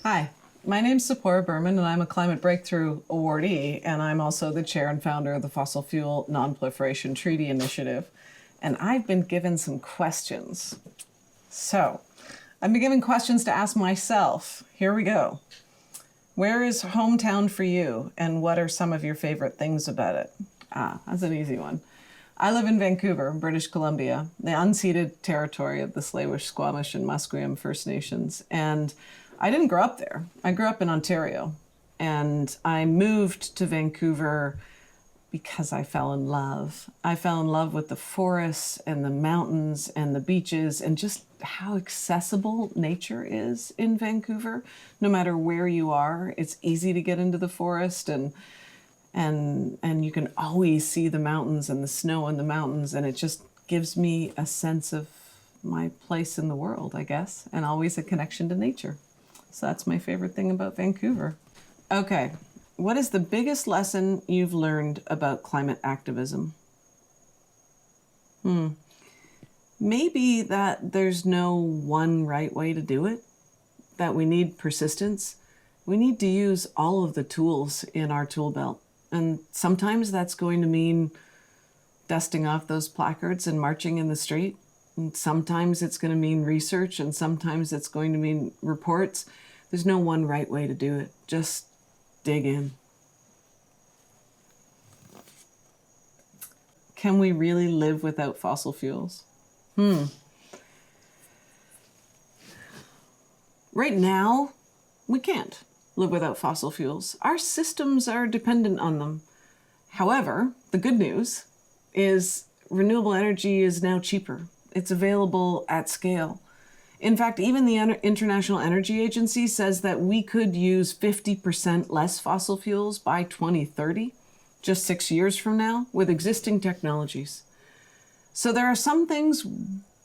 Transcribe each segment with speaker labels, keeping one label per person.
Speaker 1: Hi, my name's Tzeporah Berman, and I'm a Climate Breakthrough Awardee, and I'm also the chair and founder of the Fossil Fuel Non-Proliferation Treaty initiative. And I've been given some questions. So, I've been given questions to ask myself. Here we go. Where is hometown for you, and what are some of your favorite things about it? That's an easy one. I live in Vancouver, British Columbia, the unceded territory of the Tsleil-Waututh, Squamish, and Musqueam First Nations. And I didn't grow up there. I grew up in Ontario. And I moved to Vancouver because I fell in love. I fell in love with the forests and the mountains and the beaches and just how accessible nature is in Vancouver. No matter where you are, it's easy to get into the forest, and you can always see the mountains and the snow in the mountains, and it just gives me a sense of my place in the world, I guess, and always a connection to nature. So that's my favorite thing about Vancouver. Okay, what is the biggest lesson you've learned about climate activism? Maybe that there's no one right way to do it, that we need persistence. We need to use all of the tools in our tool belt. And sometimes that's going to mean dusting off those placards and marching in the street. And sometimes it's going to mean research, and sometimes it's going to mean reports. There's no one right way to do it. Just dig in. Can we really live without fossil fuels? Right now, we can't live without fossil fuels. Our systems are dependent on them. However, the good news is renewable energy is now cheaper. It's available at scale. In fact, even the International Energy Agency says that we could use 50% less fossil fuels by 2030, just 6 years from now, with existing technologies. So there are some things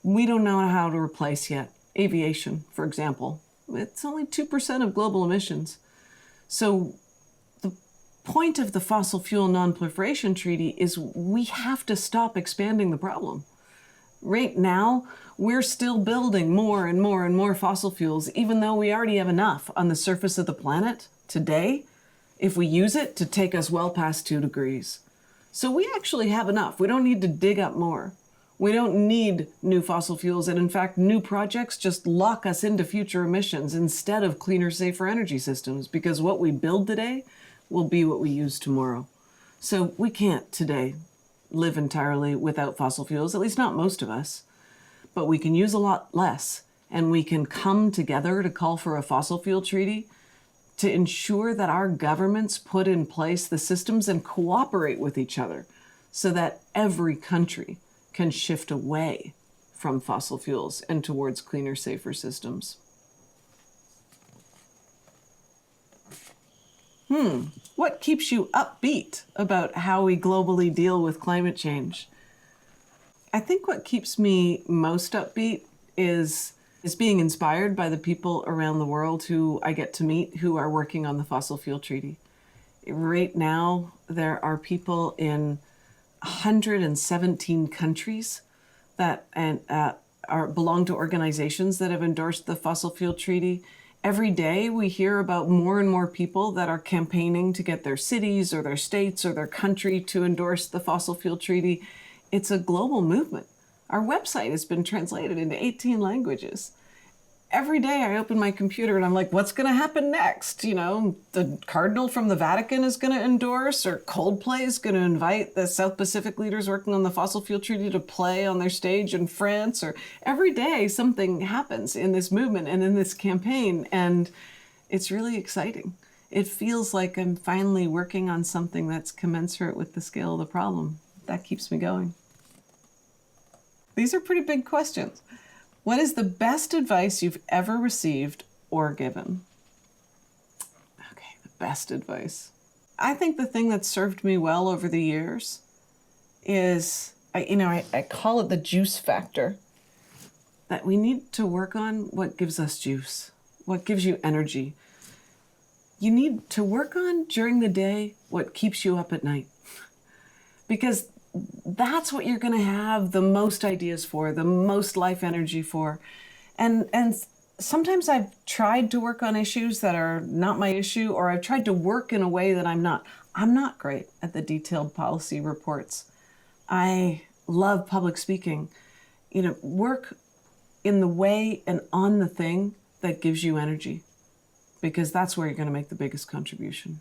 Speaker 1: we don't know how to replace yet. Aviation, for example. It's only 2% of global emissions. So the point of the Fossil Fuel Non-Proliferation Treaty is we have to stop expanding the problem. Right now, we're still building more and more and more fossil fuels, even though we already have enough on the surface of the planet today, if we use it, to take us well past 2 degrees. So we actually have enough. We don't need to dig up more. We don't need new fossil fuels, and in fact, new projects just lock us into future emissions instead of cleaner, safer energy systems, because what we build today will be what we use tomorrow. So we can't today live entirely without fossil fuels, at least not most of us, but we can use a lot less, and we can come together to call for a fossil fuel treaty to ensure that our governments put in place the systems and cooperate with each other so that every country can shift away from fossil fuels and towards cleaner, safer systems. What keeps you upbeat about how we globally deal with climate change? I think what keeps me most upbeat is being inspired by the people around the world who I get to meet who are working on the Fossil Fuel Treaty. Right now, there are people in 117 countries that belong to organizations that have endorsed the Fossil Fuel Treaty. Every day we hear about more and more people that are campaigning to get their cities or their states or their country to endorse the Fossil Fuel Treaty. It's a global movement. Our website has been translated into 18 languages. Every day I open my computer and I'm like, what's going to happen next? You know, the Cardinal from the Vatican is going to endorse, or Coldplay is going to invite the South Pacific leaders working on the Fossil Fuel Treaty to play on their stage in France. Or every day something happens in this movement and in this campaign, and it's really exciting. It feels like I'm finally working on something that's commensurate with the scale of the problem. That keeps me going. These are pretty big questions. What is the best advice you've ever received or given? Okay, the best advice. I think the thing that's served me well over the years is, I call it the juice factor. That we need to work on what gives us juice, what gives you energy. You need to work on during the day what keeps you up at night. Because that's what you're going to have the most ideas for, the most life energy for. And sometimes I've tried to work on issues that are not my issue, or I've tried to work in a way that I'm not. I'm not great at the detailed policy reports. I love public speaking. Work in the way and on the thing that gives you energy, because that's where you're going to make the biggest contribution.